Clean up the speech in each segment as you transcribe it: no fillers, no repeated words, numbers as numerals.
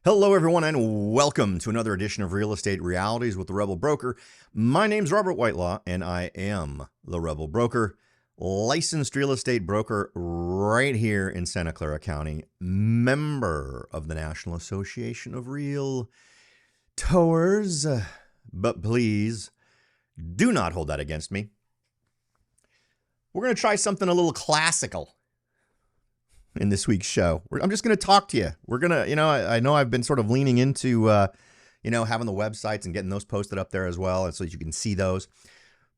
Hello, everyone, and welcome to another edition of Real Estate Realities with the Rebel Broker. My name's Robert Whitelaw, and I am the Rebel Broker, licensed real estate broker right here in Santa Clara County, member of the National Association of Realtors. But please do not hold that against me. We're going to try something a little classical in this week's show. I'm just going to talk to you. We're going to, I know I've been sort of leaning into, having the websites and getting those posted up there as well, and so that you can see those.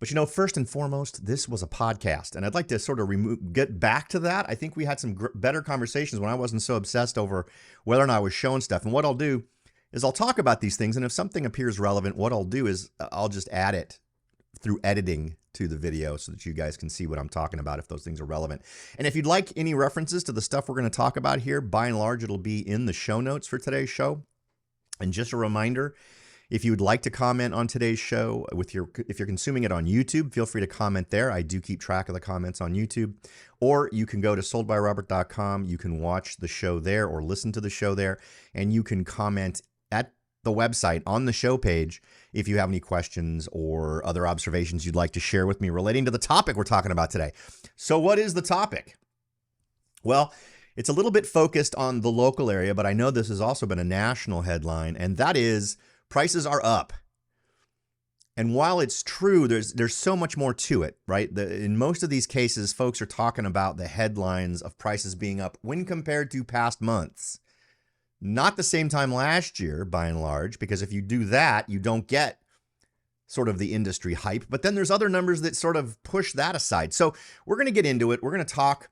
But, first and foremost, this was a podcast, and I'd like to sort of get back to that. I think we had some better conversations when I wasn't so obsessed over whether or not I was showing stuff. And what I'll do is I'll talk about these things, and if something appears relevant, what I'll do is I'll just add it through editing to the video so that you guys can see what I'm talking about if those things are relevant. And if you'd like any references to the stuff we're going to talk about here, by and large, it'll be in the show notes for today's show. And just a reminder, if you would like to comment on today's show, if you're consuming it on YouTube, feel free to comment there. I do keep track of the comments on YouTube. Or you can go to soldbyrobert.com. You can watch the show there or listen to the show there, and you can comment at the website on the show page if you have any questions or other observations you'd like to share with me relating to the topic we're talking about today. So what is the topic? Well, it's a little bit focused on the local area, but I know this has also been a national headline, and that is prices are up. And while it's true, there's so much more to it, right? In most of these cases, folks are talking about the headlines of prices being up when compared to past months. Not the same time last year, by and large, because if you do that, you don't get sort of the industry hype. But then there's other numbers that sort of push that aside. So we're going to get into it. We're going to talk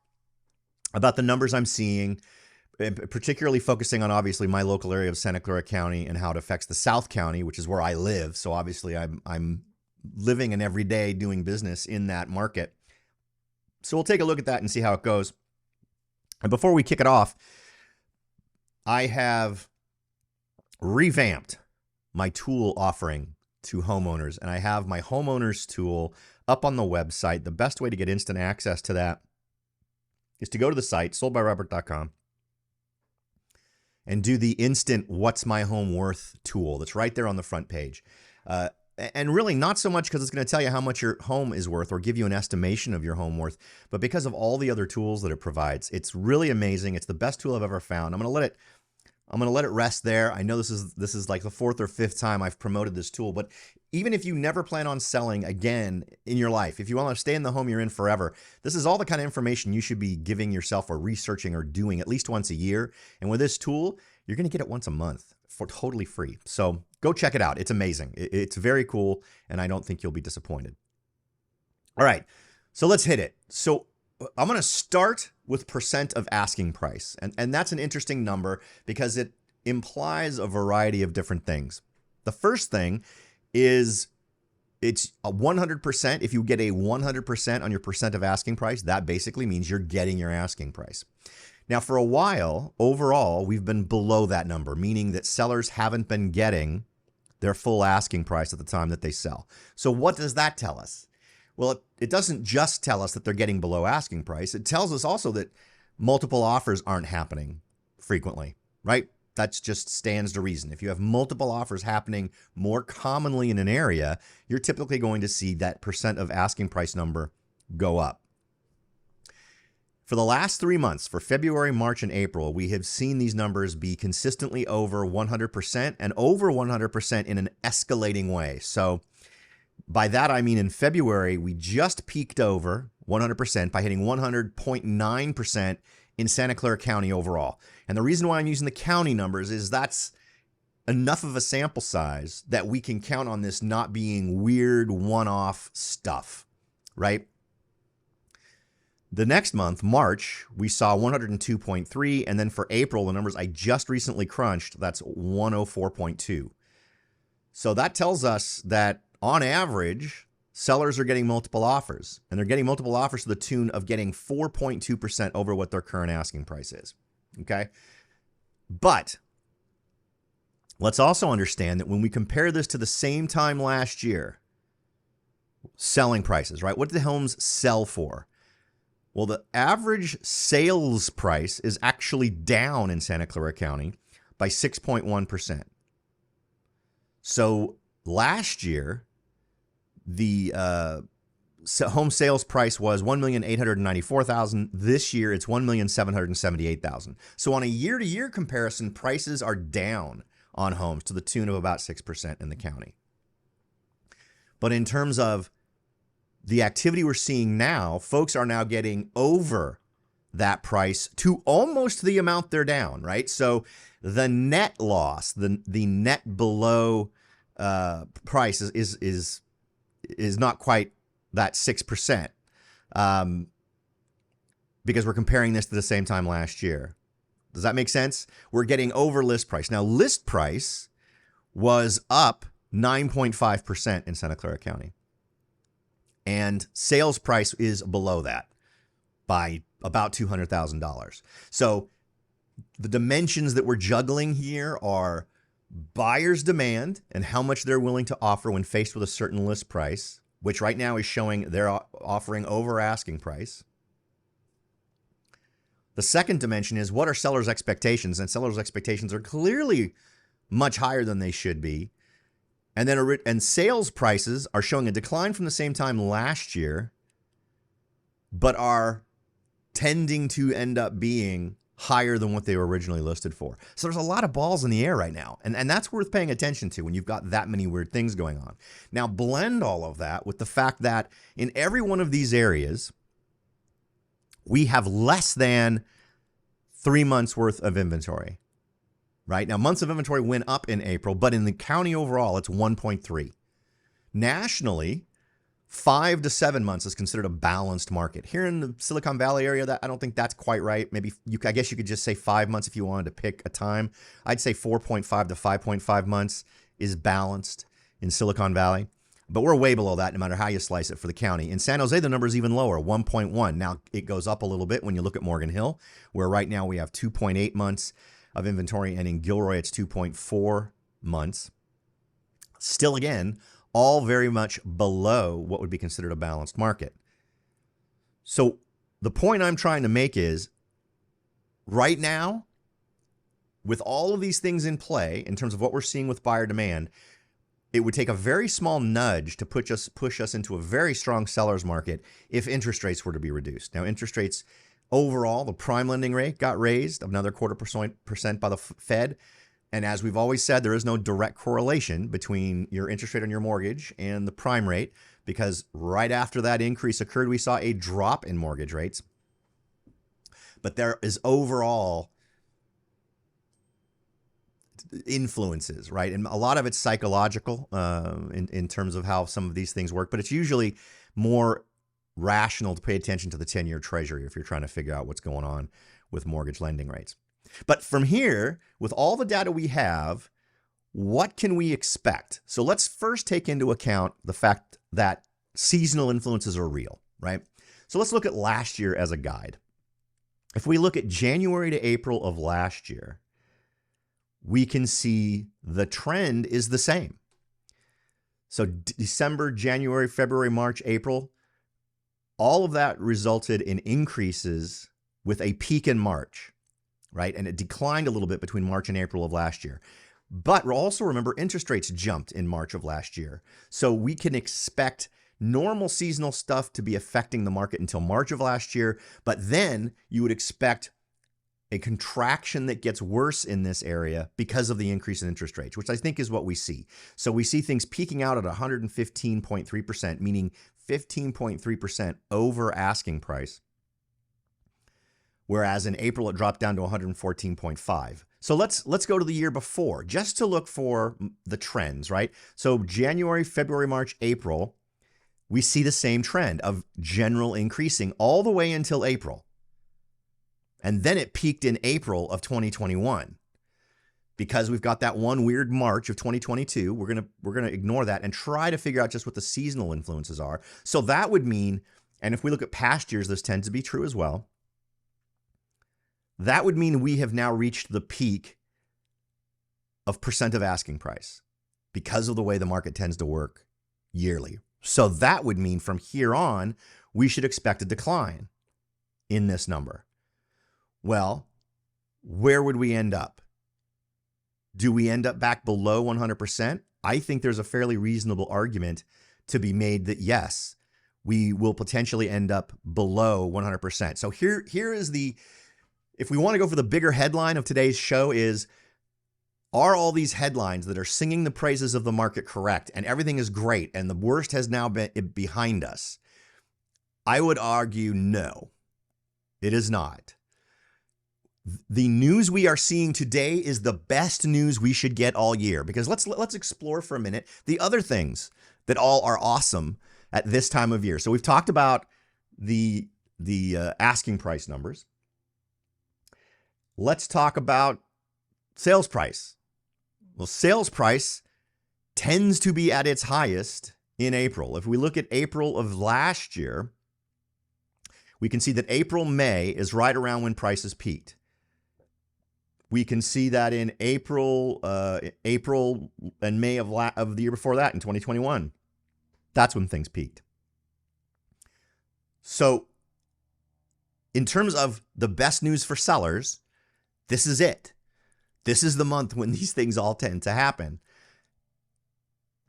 about the numbers I'm seeing, particularly focusing on, obviously, my local area of Santa Clara County and how it affects the South County, which is where I live. So obviously, I'm living and every day doing business in that market. So we'll take a look at that and see how it goes. And before we kick it off, I have revamped my tool offering to homeowners, and I have my homeowners tool up on the website. The best way to get instant access to that is to go to the site, soldbyrobert.com, and do the instant What's My Home Worth tool that's right there on the front page. And really not so much because it's going to tell you how much your home is worth or give you an estimation of your home worth, but because of all the other tools that it provides. It's really amazing. It's the best tool I've ever found. I'm going to let it rest there. I know this is like the fourth or fifth time I've promoted this tool, but even if you never plan on selling again in your life, if you want to stay in the home you're in forever, this is all the kind of information you should be giving yourself or researching or doing at least once a year. And with this tool, you're going to get it once a month for totally free. So go check it out. It's amazing. It's very cool, and I don't think you'll be disappointed. All right, so let's hit it. So I'm going to start with percent of asking price. And that's an interesting number because it implies a variety of different things. The first thing is it's a 100%. If you get a 100% on your percent of asking price, that basically means you're getting your asking price. Now, for a while, overall, we've been below that number, meaning that sellers haven't been getting their full asking price at the time that they sell. So what does that tell us? Well, it doesn't just tell us that they're getting below asking price. It tells us also that multiple offers aren't happening frequently, right? That just stands to reason. If you have multiple offers happening more commonly in an area, you're typically going to see that percent of asking price number go up. For the last 3 months, for February, March, and April, we have seen these numbers be consistently over 100% and over 100% in an escalating way. So by that, I mean in February, we just peaked over 100% by hitting 100.9% in Santa Clara County overall. And the reason why I'm using the county numbers is that's enough of a sample size that we can count on this not being weird one-off stuff, right? The next month, March, we saw 102.3, and then for April, the numbers I just recently crunched, that's 104.2. So that tells us that on average, sellers are getting multiple offers, and they're getting multiple offers to the tune of getting 4.2% over what their current asking price is, okay? But let's also understand that when we compare this to the same time last year, selling prices, right? What did the homes sell for? Well, the average sales price is actually down in Santa Clara County by 6.1%. So last year, the home sales price was $1,894,000. This year, it's $1,778,000. So on a year-to-year comparison, prices are down on homes to the tune of about 6% in the county. But in terms of the activity we're seeing now, folks are now getting over that price to almost the amount they're down, right? So the net loss, the net below price is not quite that 6%, because we're comparing this to the same time last year. Does that make sense? We're getting over list price. Now, list price was up 9.5% in Santa Clara County. And sales price is below that by about $200,000. So the dimensions that we're juggling here are buyers' demand and how much they're willing to offer when faced with a certain list price, which right now is showing they're offering over asking price. The second dimension is what are sellers' expectations? And sellers' expectations are clearly much higher than they should be. And then sales prices are showing a decline from the same time last year, but are tending to end up being higher than what they were originally listed for. So there's a lot of balls in the air right now. And that's worth paying attention to when you've got that many weird things going on. Now, blend all of that with the fact that in every one of these areas, we have less than 3 months worth of inventory. Right? Now, months of inventory went up in April, but in the county overall, it's 1.3. Nationally, 5 to 7 months is considered a balanced market. Here in the Silicon Valley area, I don't think that's quite right. Maybe I guess you could just say 5 months if you wanted to pick a time. I'd say 4.5 to 5.5 months is balanced in Silicon Valley. But we're way below that no matter how you slice it for the county. In San Jose, the number is even lower, 1.1. Now, it goes up a little bit when you look at Morgan Hill, where right now we have 2.8 months of inventory, and in Gilroy, it's 2.4 months. Still, again, all very much below what would be considered a balanced market. So the point I'm trying to make is, right now, with all of these things in play, in terms of what we're seeing with buyer demand, it would take a very small nudge to push us into a very strong seller's market if interest rates were to be reduced. Now, interest rates overall, the prime lending rate got raised another 0.25% by the Fed. And as we've always said, there is no direct correlation between your interest rate on your mortgage and the prime rate, because right after that increase occurred, we saw a drop in mortgage rates. But there is overall influences, right? And a lot of it's psychological in terms of how some of these things work, but it's usually more rational to pay attention to the 10-year treasury if you're trying to figure out what's going on with mortgage lending rates. But from here, with all the data we have, what can we expect? So let's first take into account the fact that seasonal influences are real, right? So let's look at last year as a guide. If we look at January to April of last year, we can see the trend is the same. So December, January, February, March, April, all of that resulted in increases with a peak in March, right? And it declined a little bit between March and April of last year. But also remember, interest rates jumped in March of last year. So we can expect normal seasonal stuff to be affecting the market until March of last year. But then you would expect a contraction that gets worse in this area because of the increase in interest rates, which I think is what we see. So we see things peaking out at 115.3%, meaning 15.3% over asking price, whereas in April it dropped down to 114.5. So let's go to the year before just to look for the trends, right? So January, February, March, April, we see the same trend of general increasing all the way until April. And then it peaked in April of 2021. Because we've got that one weird March of 2022, we're gonna ignore that and try to figure out just what the seasonal influences are. So that would mean, and if we look at past years, this tends to be true as well. That would mean we have now reached the peak of percent of asking price because of the way the market tends to work yearly. So that would mean from here on, we should expect a decline in this number. Well, where would we end up? Do we end up back below 100%? I think there's a fairly reasonable argument to be made that yes, we will potentially end up below 100%. So here is if we want to go for the bigger headline of today's show is, are all these headlines that are singing the praises of the market correct and everything is great and the worst has now been behind us? I would argue no, it is not. The news we are seeing today is the best news we should get all year, because let's explore for a minute the other things that all are awesome at this time of year. So we've talked about the asking price numbers. Let's talk about sales price. Well, sales price tends to be at its highest in April. If we look at April of last year, we can see that April, May is right around when prices peaked. We can see that in April and May of the year before that, in 2021. That's when things peaked. So in terms of the best news for sellers, this is it. This is the month when these things all tend to happen.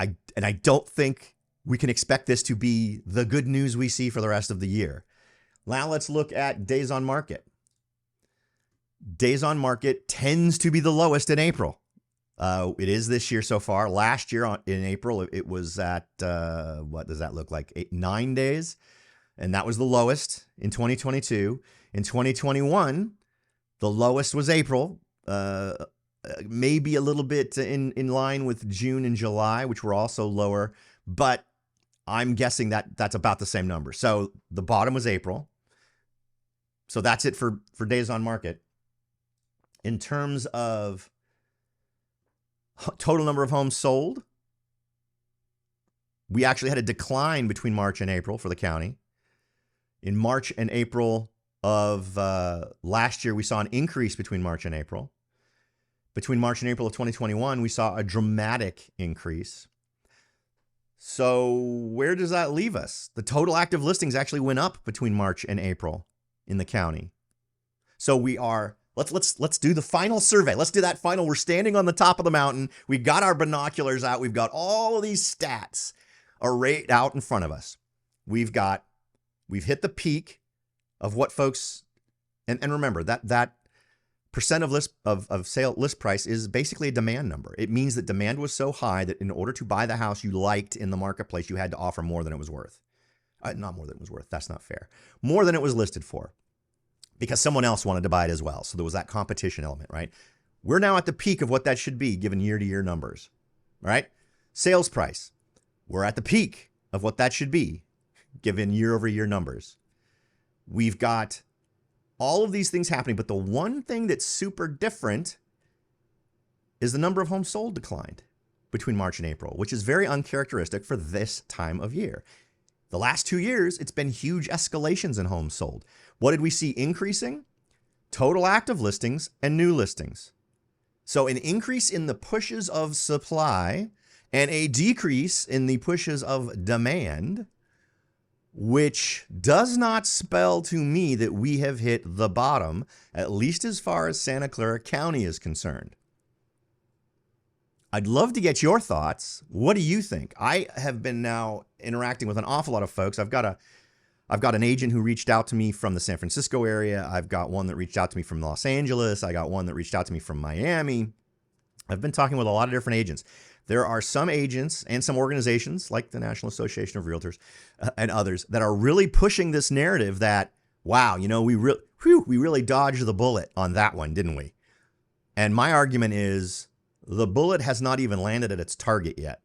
I don't think we can expect this to be the good news we see for the rest of the year. Now let's look at days on market. Days on market tends to be the lowest in April. It is this year so far. Last year in April, it was at, what does that look like? 9 days. And that was the lowest in 2022. In 2021, the lowest was April, maybe a little bit in line with June and July, which were also lower. But I'm guessing that that's about the same number. So the bottom was April. So that's it for days on market. In terms of total number of homes sold, we actually had a decline between March and April for the county. In March and April of last year, we saw an increase between March and April. Between March and April of 2021, we saw a dramatic increase. So where does that leave us? The total active listings actually went up between March and April in the county. So we are... Let's do the final survey. Let's do that final. We're standing on the top of the mountain. We got our binoculars out. We've got all of these stats arrayed out in front of us. We've hit the peak of what folks, and remember that percent of sale list price is basically a demand number. It means that demand was so high that in order to buy the house you liked in the marketplace, you had to offer more than it was worth. Not more than it was worth. That's not fair. More than it was listed for, because someone else wanted to buy it as well. So there was that competition element, right? We're now at the peak of what that should be given year-to-year numbers, right? Sales price, we're at the peak of what that should be given year-over-year numbers. We've got all of these things happening, but the one thing that's super different is the number of homes sold declined between March and April, which is very uncharacteristic for this time of year. The last 2 years, it's been huge escalations in homes sold. What did we see increasing? Total active listings and new listings. So an increase in the pushes of supply and a decrease in the pushes of demand, which does not spell to me that we have hit the bottom, at least as far as Santa Clara County is concerned. I'd love to get your thoughts. What do you think? I have been now interacting with an awful lot of folks. I've got an agent who reached out to me from the San Francisco area. I've got one that reached out to me from Los Angeles. I got one that reached out to me from Miami. I've been talking with a lot of different agents. There are some agents and some organizations like the National Association of Realtors and others that are really pushing this narrative that, wow, we really dodged the bullet on that one, didn't we? And my argument is the bullet has not even landed at its target yet.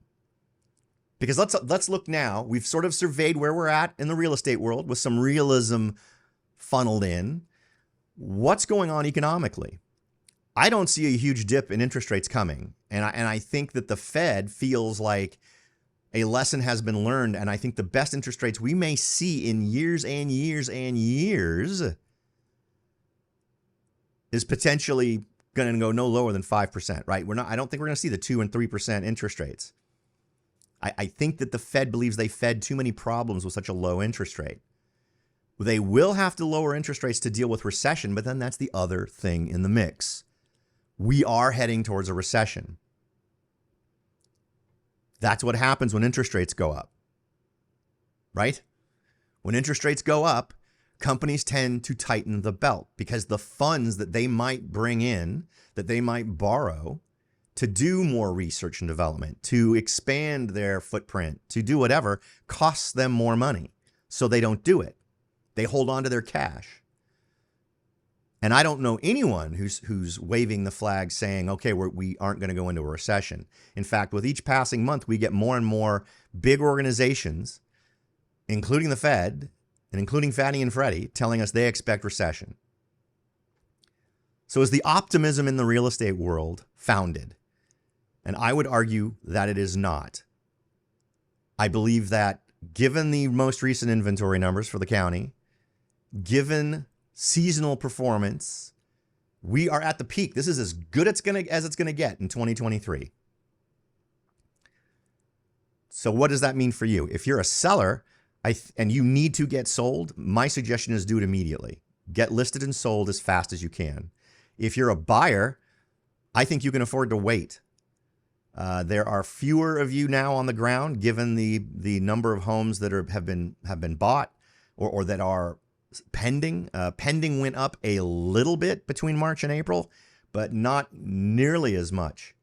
Because let's look now. We've sort of surveyed where we're at in the real estate world with some realism funneled in. What's going on economically? I don't see a huge dip in interest rates coming. And I think that the Fed feels like a lesson has been learned. And I think the best interest rates we may see in years and years and years is potentially going to go no lower than 5%, right? I don't think we're going to see the 2 and 3% interest rates. I think that the Fed believes they fed too many problems with such a low interest rate. They will have to lower interest rates to deal with recession, but then that's the other thing in the mix. We are heading towards a recession. That's what happens when interest rates go up, right? When interest rates go up, companies tend to tighten the belt because the funds that they might bring in, that they might borrow to do more research and development, to expand their footprint, to do whatever, costs them more money. So they don't do it. They hold on to their cash. And I don't know anyone who's waving the flag saying, okay, we aren't going to go into a recession. In fact, with each passing month, we get more and more big organizations, including the Fed and including Fannie and Freddie, telling us they expect recession. So is the optimism in the real estate world founded? And I would argue that it is not. I believe that given the most recent inventory numbers for the county, given seasonal performance, we are at the peak. This is as good as it's going to get in 2023. So what does that mean for you? If you're a seller and you need to get sold, my suggestion is do it immediately. Get listed and sold as fast as you can. If you're a buyer, I think you can afford to wait. There are fewer of you now on the ground, given the number of homes that have been bought or that are pending. Pending went up a little bit between March and April, but not nearly as much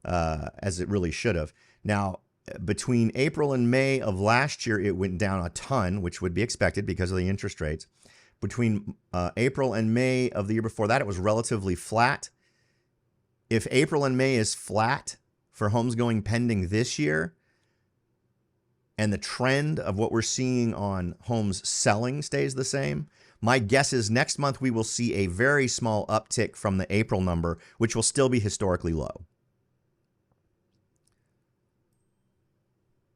as it really should have. Now, between April and May of last year, it went down a ton, which would be expected because of the interest rates. Between April and May of the year before that, it was relatively flat. If April and May is flat for homes going pending this year, and the trend of what we're seeing on homes selling stays the same, my guess is next month we will see a very small uptick from the April number, which will still be historically low.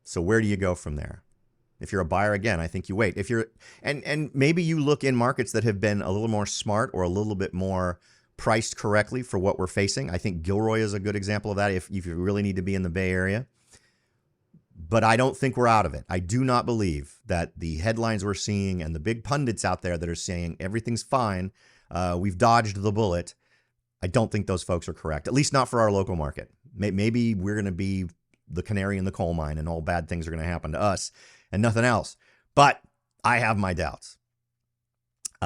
So where do you go from there? If you're a buyer, again, I think you wait. If you're and maybe you look in markets that have been a little more smart or a little bit more priced correctly for what we're facing. I think Gilroy is a good example of that if you really need to be in the Bay Area. But I don't think we're out of it. I do not believe that the headlines we're seeing and the big pundits out there that are saying everything's fine, we've dodged the bullet, I don't think those folks are correct, at least not for our local market. Maybe we're going to be the canary in the coal mine and all bad things are going to happen to us and nothing else. But I have my doubts.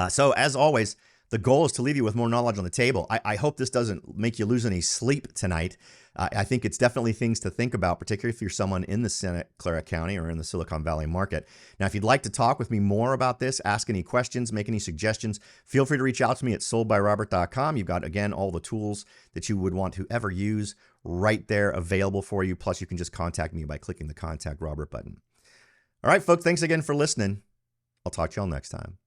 So as always, the goal is to leave you with more knowledge on the table. I hope this doesn't make you lose any sleep tonight. I think it's definitely things to think about, particularly if you're someone in the Santa Clara County or in the Silicon Valley market. Now, if you'd like to talk with me more about this, ask any questions, make any suggestions, feel free to reach out to me at soldbyrobert.com. You've got, again, all the tools that you would want to ever use right there available for you. Plus, you can just contact me by clicking the Contact Robert button. All right, folks, thanks again for listening. I'll talk to y'all next time.